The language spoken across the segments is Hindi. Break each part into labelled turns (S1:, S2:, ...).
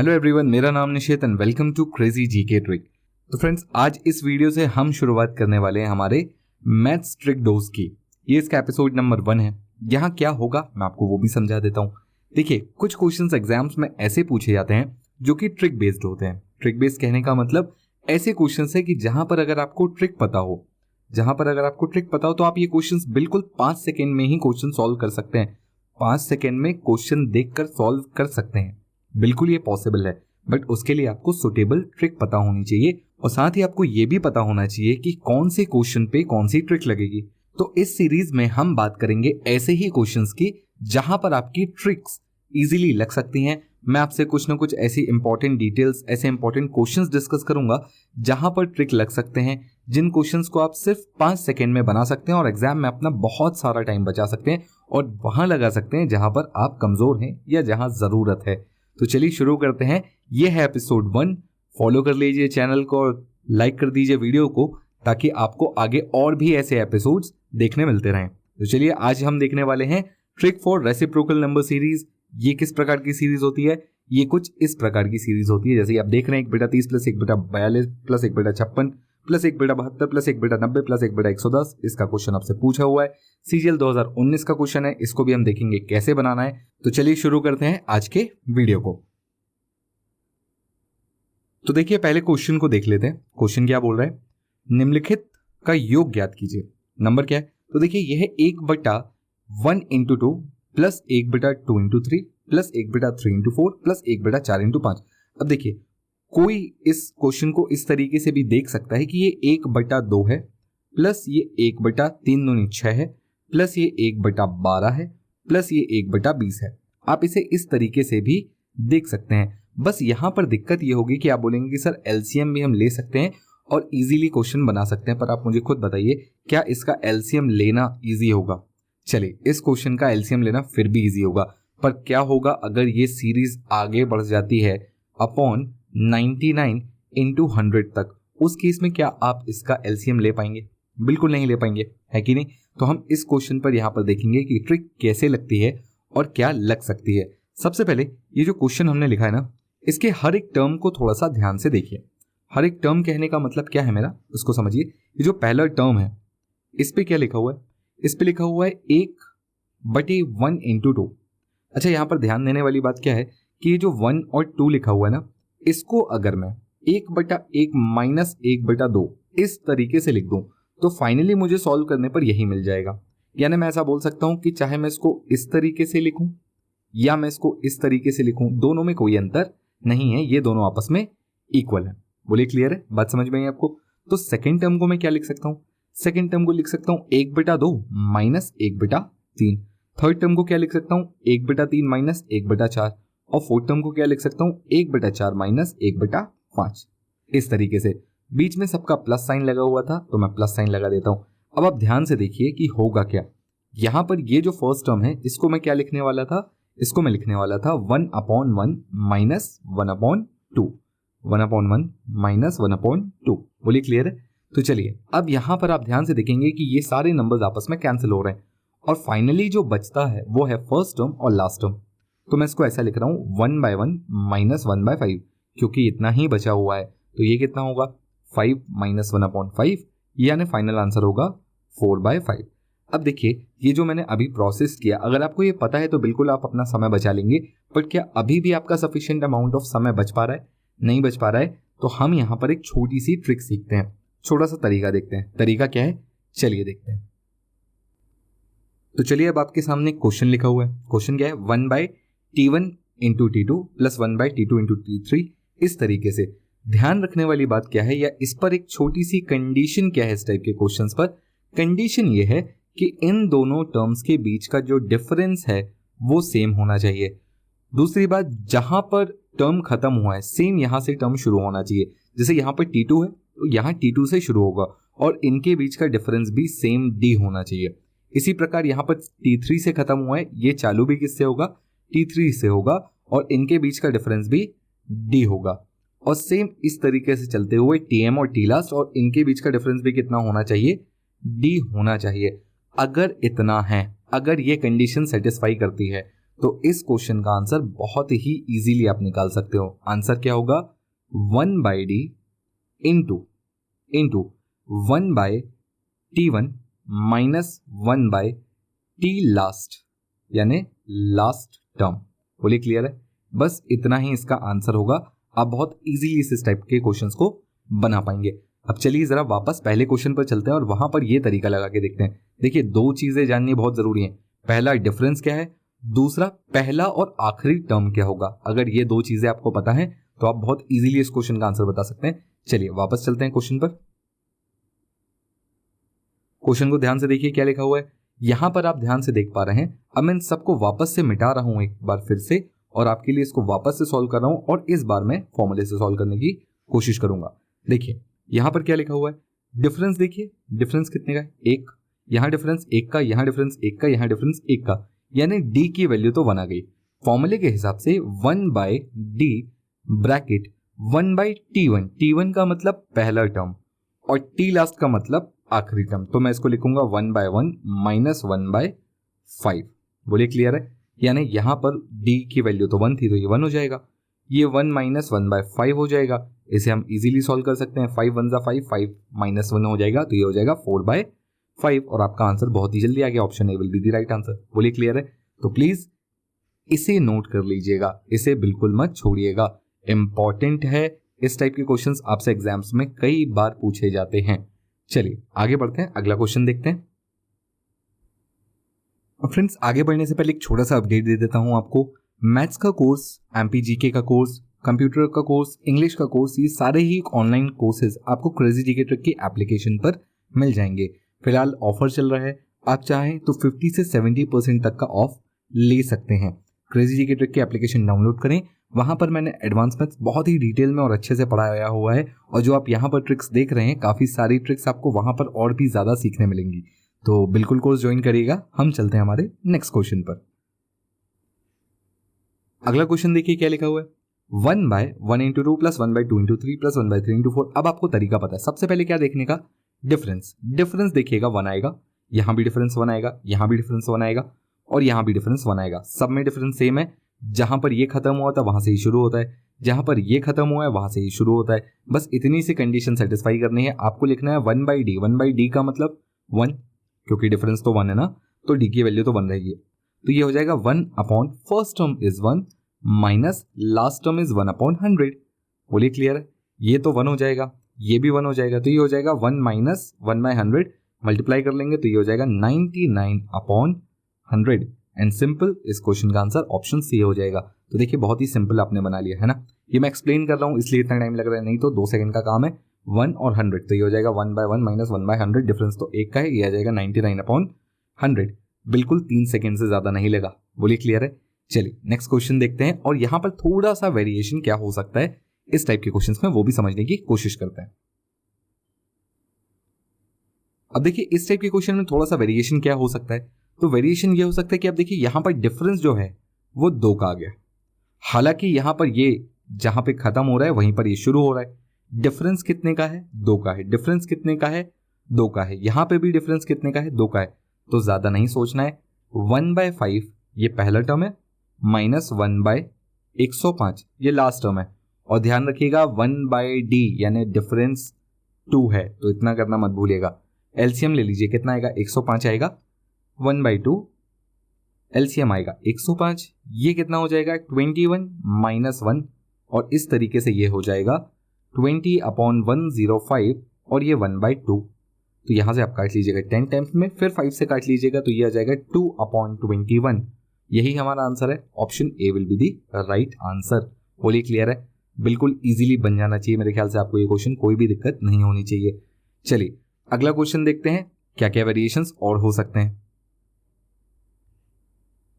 S1: हेलो एवरीवन, मेरा नाम Nishit and welcome to crazy GK trick. तो फ्रेंड्स, आज इस वीडियो से हम शुरुआत करने वाले हैं हमारे मैथ्स ट्रिक डोज की। ये इसका एपिसोड नंबर 1 है। यहाँ क्या होगा मैं आपको वो भी समझा देता हूँ। देखिए, कुछ क्वेश्चंस एग्जाम्स में ऐसे पूछे जाते हैं जो कि ट्रिक बेस्ड होते हैं। ट्रिक बेस्ड कहने का मतलब ऐसे क्वेश्चंस है कि जहां पर अगर आपको ट्रिक पता हो, तो आप ये क्वेश्चंस बिल्कुल 5 सेकेंड में ही क्वेश्चन सॉल्व कर सकते हैं। 5 सेकेंड में क्वेश्चन देखकर सॉल्व कर सकते हैं, बिल्कुल ये पॉसिबल है। बट उसके लिए आपको सुटेबल ट्रिक पता होनी चाहिए और साथ ही आपको ये भी पता होना चाहिए कि कौन से क्वेश्चन पे कौन सी ट्रिक लगेगी। तो इस सीरीज में हम बात करेंगे ऐसे ही क्वेश्चंस की जहां पर आपकी ट्रिक्स इजीली लग सकती हैं। मैं आपसे कुछ ना कुछ ऐसी इंपॉर्टेंट डिटेल्स, ऐसे इंपॉर्टेंट क्वेश्चंस डिस्कस करूंगा जहां पर ट्रिक लग सकते हैं, जिन क्वेश्चंस को आप सिर्फ 5 सेकेंड में बना सकते हैं और एग्जाम में अपना बहुत सारा टाइम बचा सकते हैं और वहां लगा सकते हैं जहां पर आप कमजोर हैं या जहां जरूरत है। तो चलिए शुरू करते हैं। ये है एपिसोड 1। फॉलो कर लीजिए चैनल को और लाइक कर दीजिए वीडियो को, ताकि आपको आगे और भी ऐसे एपिसोड्स देखने मिलते रहें। तो चलिए, आज हम देखने वाले हैं trick for reciprocal number series. ये किस प्रकार की सीरीज होती है? ये कुछ इस प्रकार की सीरीज होती है, जैसे आप देख रहे हैं 1/30 + 1/42 + 1/56 + 1/72 + 1/90 + 1/110। इसका क्वेश्चन आपसे पूछा हुआ है, CGL 2019 का क्वेश्चन है। इसको भी हम देखेंगे कैसे बनाना है। तो चलिए शुरू करते हैं आज के वीडियो को। तो देखिए, पहले क्वेश्चन को देख लेते हैं। क्वेश्चन क्या बोल रहा है? निम्नलिखित का योग ज्ञात कीजिए। नंबर क्या है? तो देखिए, यह है 1/1 × 2 + 1/2 × 3 + 1/3 × 4 + 1/4 × 5। अब देखिए, कोई इस क्वेश्चन को इस तरीके से भी देख सकता है कि ये 1/2 है, प्लस ये 1/3 दूनी 6 है, प्लस ये 1/12 है, प्लस ये 1/20 है। आप इसे इस तरीके से भी देख सकते हैं। बस यहां पर दिक्कत ये होगी कि आप बोलेंगे कि सर एलसीएम भी हम ले सकते हैं और इजीली क्वेश्चन बना सकते हैं, पर आप मुझे खुद बताइए क्या इसका एलसीएम लेना इजी होगा? चलिए, इस क्वेश्चन का एलसीएम लेना फिर भी इजी होगा, पर क्या होगा अगर ये सीरीज आगे बढ़ जाती है अपॉन 99 × 100 तक? उस केस में क्या आप इसका एलसीएम ले पाएंगे? बिल्कुल नहीं ले पाएंगे, है कि नहीं? तो हम इस क्वेश्चन पर यहां पर देखेंगे कि ट्रिक कैसे लगती है और क्या लग सकती है। सबसे पहले ये जो क्वेश्चन हमने लिखा है ना, इसके हर एक टर्म को थोड़ा सा ध्यान से देखिए। हर एक टर्म कहने का मतलब क्या है मेरा, उसको समझिए। ये जो पहला टर्म है, इस पे क्या लिखा हुआ है? इस पे लिखा हुआ है 1/1 × 2। अच्छा, यहां पर ध्यान देने वाली बात क्या है कि ये जो 1 और 2 लिखा हुआ है ना, इसको अगर मैं 1/1 - 1/2 इस तरीके से लिख दूं तो फाइनली मुझे सॉल्व करने पर यही मिल जाएगा। यानी मैं ऐसा बोल सकता हूं कि चाहे मैं इसको इस तरीके से लिखूं या मैं इसको इस तरीके से लिखूं, दोनों में कोई अंतर नहीं है, ये दोनों आपस में इक्वल है। बोलिए, क्लियर है? बात समझ में आई आपको? तो सेकेंड टर्म को मैं क्या लिख सकता हूं? सेकेंड टर्म को लिख सकता हूं 1/2 - 1/3। थर्ड टर्म को क्या लिख सकता हूं? 1/3 - 1/4। और फोर्थ टर्म को क्या लिख सकता हूं? 1/4 - 1/5। इस तरीके से बीच में सबका प्लस साइन लगा हुआ था, तो मैं प्लस साइन लगा देता हूं। अब आप ध्यान से देखिए कि होगा क्या। यहां पर ये जो फर्स्ट टर्म है, इसको मैं क्या लिखने वाला था? इसको मैं लिखने वाला था 1/1 - 1/2। 1/1 - 1/2। बोलिए, क्लियर है? तो चलिए, अब यहां पर आप ध्यान से देखेंगे कि ये सारे नंबर्स आपस में कैंसिल हो रहे हैं और फाइनली जो बचता है वो है फर्स्ट टर्म और लास्ट टर्म। तो मैं इसको ऐसा लिख रहा हूं 1/1 - 1/5, क्योंकि इतना ही बचा हुआ है। तो ये कितना होगा? 5 - 1/5, यानी फाइनल आंसर होगा 4/5। अब देखिए, ये जो मैंने अभी प्रोसेस किया, अगर आपको ये पता है तो बिल्कुल आप अपना समय बचा लेंगे, बट क्या अभी भी आपका सफिशिएंट अमाउंट ऑफ समय बच पा रहा है? नहीं बच पा रहा है, तो हम यहाँ पर एक छोटी सी ट्रिक सीखते हैं, छोटा सा तरीका देखते हैं। तरीका क्या है, चलिए देखते हैं। तो चलिए, अब आपके सामने क्वेश्चन लिखा हुआ है। क्वेश्चन क्या है? 1/T1 × T2 + 1/T2 × T3। इस तरीके से ध्यान रखने वाली बात क्या है, या इस पर एक छोटी सी कंडीशन क्या है इस टाइप के क्वेश्चंस पर? कंडीशन ये है कि इन दोनों टर्म्स के बीच का जो डिफरेंस है वो सेम होना चाहिए। दूसरी बात, जहां पर टर्म खत्म हुआ है सेम यहां से टर्म शुरू होना चाहिए। जैसे यहां पर T2 है तो यहां T2 से शुरू होगा और इनके बीच का डिफरेंस भी सेम D होना चाहिए। इसी प्रकार यहां पर T3 से खत्म हुआ है, ये चालू भी किससे होगा? T3 से होगा और इनके बीच का डिफरेंस भी D होगा। और सेम इस तरीके से चलते हुए TM और T लास्ट, और इनके बीच का डिफरेंस भी कितना होना चाहिए? D होना चाहिए। अगर इतना है, अगर ये कंडीशन सेटिस्फाई करती है, तो इस क्वेश्चन का आंसर बहुत ही इजीली आप निकाल सकते हो। आंसर क्या होगा, 1/d into 1/t1 minus 1/t last, यानी लास्ट टर्म। बोलिए क्लियर है? बस इतना ही इसका आंसर होगा। आप बहुत इजीली इस टाइप के क्वेश्चंस को बना पाएंगे। अब चलिए जरा वापस पहले क्वेश्चन पर चलते हैं और वहां पर ये तरीका लगा के देखते हैं। देखिए, दो चीजें जाननी बहुत जरूरी है। पहला डिफरेंस क्या है, दूसरा पहला और आखिरी टर्म क्या होगा। अगर ये दो चीजें आपको पता है तो आप बहुत इजीली इस क्वेश्चन का आंसर बता सकते हैं। चलिए वापस चलते हैं क्वेश्चन पर। क्वेश्चन को ध्यान से देखिए क्या लिखा हुआ है। यहां पर आप ध्यान से देख पा रहे हैं। अब मैं इन सबको वापस से मिटा रहा हूं एक बार फिर से, और आपके लिए इसको वापस से सॉल्व कर रहा हूं, और इस बार मैं फॉर्मूले से सॉल्व करने की कोशिश करूंगा। देखिए यहां पर क्या लिखा हुआ है, डिफरेंस देखिए, डिफरेंस कितने का है, एक। यहां डिफरेंस एक का, यहां डिफरेंस एक का, यहां डिफरेंस एक का, यानी डी की वैल्यू तो 1 आ गई। फॉर्मूले के हिसाब से 1/d ब्रैकेट 1/t1, t1 का मतलब पहला टर्म और t लास्ट का मतलब आखिरी टर्म। तो मैं इसको लिखूंगा 1/1 माइनस 1/5। बोलिए क्लियर है? यानी यहां पर d की वैल्यू तो 1 थी, तो ये 1 हो जाएगा, ये 1 माइनस 1/5 हो जाएगा। इसे हम इजीली सॉल्व कर सकते हैं। 5 1 5, 5 माइनस 1 हो जाएगा, तो ये हो जाएगा 4/5, और आपका आंसर बहुत ही जल्दी आ गया। Option A will be the right answer. बोलिए क्लियर है? तो प्लीज इसे नोट कर लीजिएगा, इसे बिल्कुल मत छोड़िएगा, इंपॉर्टेंट है। इस टाइप के क्वेश्चंस आपसे एग्जाम्स में कई बार पूछे जाते हैं। चलिए आगे बढ़ते हैं, अगला क्वेश्चन देखते हैं। फ्रेंड्स, आगे बढ़ने से पहले एक छोटा सा अपडेट दे देता हूं आपको। मैथ्स का कोर्स, एमपीजीके का कोर्स, कंप्यूटर का कोर्स, इंग्लिश का कोर्स, ये सारे ही ऑनलाइन कोर्सेज आपको क्रेजी जीके ट्रिक की एप्लीकेशन पर मिल जाएंगे। फिलहाल ऑफर चल रहा है, आप चाहें तो 50 से 70% तक का ऑफ ले सकते हैं। क्रेजी जीके ट्रिक की एप्लीकेशन डाउनलोड करें, वहां पर मैंने एडवांस मैथ्स बहुत ही डिटेल में और अच्छे से पढ़ाया हुआ है, और जो आप यहाँ पर ट्रिक्स देख रहे हैं, काफ़ी सारी ट्रिक्स आपको वहां पर और भी ज़्यादा सीखने मिलेंगी। तो बिल्कुल कोर्स ज्वाइन करिएगा। हम चलते हैं हमारे नेक्स्ट क्वेश्चन पर। अगला क्वेश्चन देखिए क्या लिखा हुआ है, 1/1 into 2 plus 1/2 into 3 plus 1/3 into 4। अब आपको तरीका पता है। सबसे पहले क्या देखने का, डिफरेंस। डिफरेंस देखिएगा 1 आएगा, यहां भी डिफरेंस 1 आएगा, यहां भी डिफरेंस 1 आएगा, और यहां भी डिफरेंस 1 आएगा। सब में डिफरेंस सेम है। जहां पर ये खत्म हुआ था वहां से ही शुरू होता है, जहां पर ये खत्म हुआ है वहां से ही शुरू होता है। बस इतनी सी कंडीशन सेटिस्फाई करनी है। आपको लिखना है 1/d। 1/d का मतलब 1, क्योंकि डिफरेंस तो 1 है ना, तो d की वैल्यू तो 1 रहेगी। तो ये हो जाएगा 1 upon first term is 1 minus last term is 1/100। बोलिए क्लियर है? ये तो 1 हो जाएगा, ये भी 1 हो जाएगा, तो ये हो जाएगा 1 माइनस 1/100, मल्टीप्लाई कर लेंगे तो ये हो जाएगा 99/100। एंड सिंपल, इस क्वेश्चन का आंसर ऑप्शन सी हो जाएगा। तो देखिए बहुत ही सिंपल आपने बना लिया है ना। ये मैं एक्सप्लेन कर रहा हूँ इसलिए इतना टाइम लग रहा है, नहीं तो 2 सेकंड का काम है। 1 और 100, तो ये हो जाएगा 1/1 माइनस 1/100, डिफरेंस तो एक का है, ये आ जाएगा 99/100। बिल्कुल 3 सेकंड से ज्यादा नहीं लगा। बोलिए क्लियर है? चलिए नेक्स्ट क्वेश्चन देखते हैं, और यहां पर थोड़ा सा वेरिएशन क्या हो सकता है इस टाइप के क्वेश्चंस में, वो भी समझने की कोशिश करते हैं। अब देखिए इस टाइप के क्वेश्चन में थोड़ा सा वेरिएशन क्या हो सकता है, तो वेरिएशन ये हो सकता है कि अब देखिए यहां पर डिफरेंस जो है वो 2 का आ गया, हालांकि यहां पर ये जहां पे खत्म हो रहा है वहीं पर ये शुरू हो रहा है। डिफरेंस कितने का है? 2 का है। डिफरेंस कितने का है? 2 का है। यहां पे भी डिफरेंस कितने का है? 2 का है। तो ज्यादा नहीं सोचना है। 1/5 ये पहला टर्म है, माइनस 1/105 ये लास्ट टर्म है, और ध्यान रखिएगा 1/d यानी डिफरेंस 2 है, तो इतना करना मत भूलिएगा। एलसीएम ले लीजिए, कितना आएगा? 105 आएगा, 1/2 एलसीएम आएगा 105, ये कितना हो जाएगा? 21 माइनस 1, और इस तरीके से ये हो जाएगा 20/105, और ये 1/2। तो यहां से आप काट लीजिएगा 10 टाइम्स में, फिर 5 से काट लीजिएगा, तो ये आ जाएगा 2/21। यही हमारा आंसर है। Option A will be the right answer. बोलिए क्लियर है? बिल्कुल इजीली बन जाना चाहिए मेरे ख्याल से आपको ये क्वेश्चन, कोई भी दिक्कत नहीं होनी चाहिए। चलिए अगला क्वेश्चन देखते हैं क्या क्या वेरिएशंस और हो सकते हैं।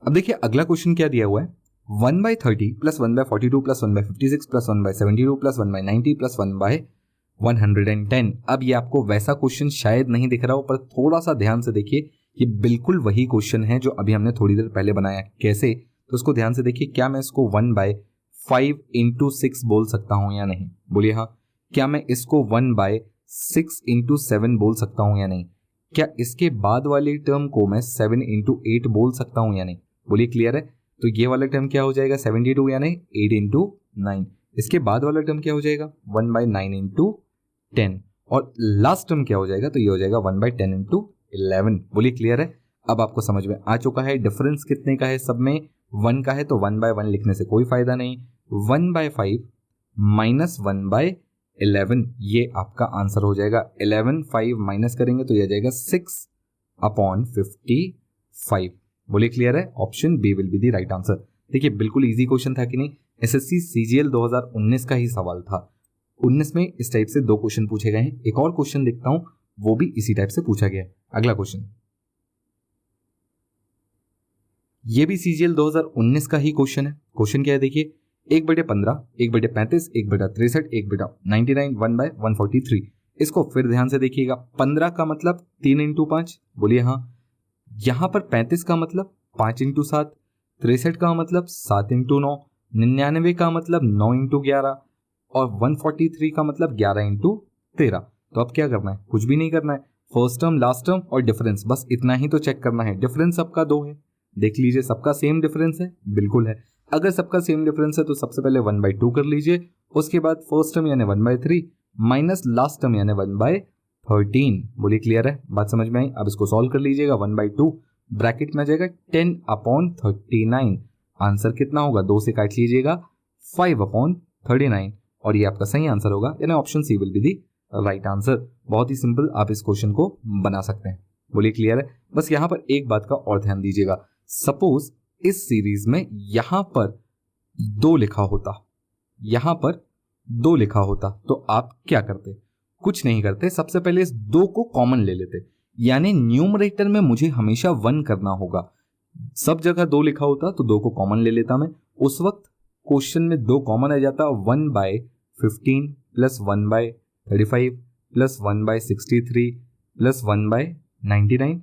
S1: अब देखिए अगला क्वेश्चन क्या दिया हुआ है, 1/30 plus 1/42 plus 1/56 plus 1/72 plus 1/90 plus 1/110। अब ये आपको वैसा क्वेश्चन शायद नहीं दिख रहा हो, पर थोड़ा सा ध्यान से देखिए, ये बिल्कुल वही क्वेश्चन है जो अभी हमने थोड़ी देर पहले बनाया। कैसे? तो उसको ध्यान से देखिए। क्या मैं इसको 1/5 इंटू 6 बोल सकता हूं या नहीं? बोलिए हाँ। क्या मैं इसको 1/6 इंटू 7 बोल सकता हूं या नहीं? क्या इसके बाद वाली टर्म को मैं 7 इंटू 8 बोल सकता हूं या नहीं? बोलिए क्लियर है? तो ये वाला टर्म क्या हो जाएगा 72 यानी 8 इंटू 9। इसके बाद वाला टर्म क्या हो जाएगा 1/9 इंटू 10 और लास्ट टर्म क्या हो जाएगा तो ये हो जाएगा 1/10 इंटू 11। बोलिए क्लियर है? अब आपको समझ में आ चुका है डिफरेंस कितने का है, सब में 1 का है तो 1/1 लिखने से कोई फायदा नहीं। 1/5 माइनस 1/11 ये आपका आंसर हो जाएगा। 11 5 माइनस करेंगे तो यह जाएगा 6/55। बोलिए क्लियर है? Option B will be the right answer. देखिए बिल्कुल इजी क्वेश्चन था कि नहीं, एसएससी सीजीएल 2019 का ही सवाल था। 19 में इस टाइप से 2 क्वेश्चन पूछे गए हैं। एक और क्वेश्चन देखता हूं, वो भी इसी टाइप से पूछा गया है। अगला क्वेश्चन, ये भी सीजीएल 2019 का ही क्वेश्चन है। क्वेश्चन क्या है देखिए, 1/15, 1/35, 1/63, 1/99, 1/143। इसको फिर ध्यान से देखिएगा। 15 का मतलब 3 इंटू 5, बोलिए हाँ। यहां पर 35 का मतलब 5 इंटू 7, 63 का मतलब 7 इंटू 9, 99 का मतलब 9 इंटू 11 और 143 का मतलब 11 इंटू 13। तो अब क्या करना है? कुछ भी नहीं करना है। फर्स्ट टर्म, लास्ट टर्म और डिफरेंस, बस इतना ही तो चेक करना है। डिफरेंस सबका 2 है, देख लीजिए सबका सेम डिफरेंस है, बिल्कुल है। अगर सबका सेम डिफरेंस है तो सबसे पहले 1/2 कर लीजिए, उसके बाद फर्स्ट टर्म यानी 1/3 माइनस लास्ट टर्म यानी 1/13। बोलिए क्लियर है? बात समझ में आई? अब इसको सॉल्व कर लीजिएगा। 1/2 ब्रैकेट में आ जाएगा 10/39। आंसर कितना होगा? 2 से काट लीजिएगा 5/39 और ये आपका सही आंसर होगा, यानी option C will be the right answer. बहुत ही सिंपल आप इस क्वेश्चन को बना सकते हैं। बोलिए क्लियर है? बस यहां पर एक बात का और ध्यान दीजिएगा। सपोज इस सीरीज में यहां पर 2 लिखा होता, यहां पर 2 लिखा होता तो आप क्या करते? कुछ नहीं करते, सबसे पहले इस 2 को कॉमन ले लेते, यानी न्यूमरेटर में मुझे हमेशा 1 करना होगा। सब जगह 2 लिखा होता तो 2 को कॉमन ले लेता मैं। उस वक्त क्वेश्चन में 2 कॉमन आ जाता, 1/15 प्लस 1/35 प्लस 1/63 प्लस 1/99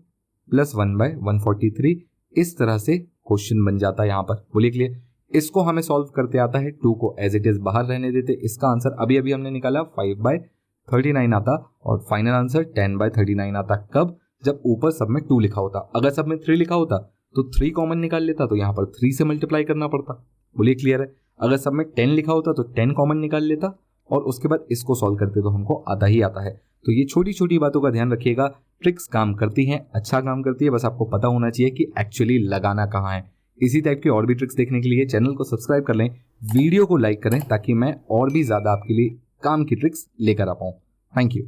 S1: प्लस 1/143। इस तरह से क्वेश्चन बन जाता है यहाँ पर। बोलिए क्लियर? इसको हमें सॉल्व करते आता है, 2 को एज इट इज बाहर रहने देते। इसका आंसर अभी अभी हमने निकाला 5/39 आता और फाइनल आंसर 10/39 आता। कब? जब ऊपर सब में 2 लिखा होता। अगर सब में 3 लिखा होता तो 3 कॉमन निकाल लेता, तो यहाँ पर 3 से मल्टीप्लाई करना पड़ता। बोलिए क्लियर है? अगर सब में 10 लिखा होता तो 10 कॉमन निकाल लेता और उसके बाद इसको सॉल्व करते तो हमको आता ही आता है। तो ये छोटी छोटी बातों का ध्यान रखिएगा। ट्रिक्स काम करती हैं, अच्छा काम करती है, बस आपको पता होना चाहिए कि एक्चुअली लगाना कहाँ है। इसी टाइप की और भी ट्रिक्स देखने के लिए चैनल को सब्सक्राइब कर लें, वीडियो को लाइक करें ताकि मैं और भी ज़्यादा आपके लिए काम की ट्रिक्स लेकर आ पाऊँ। Thank you.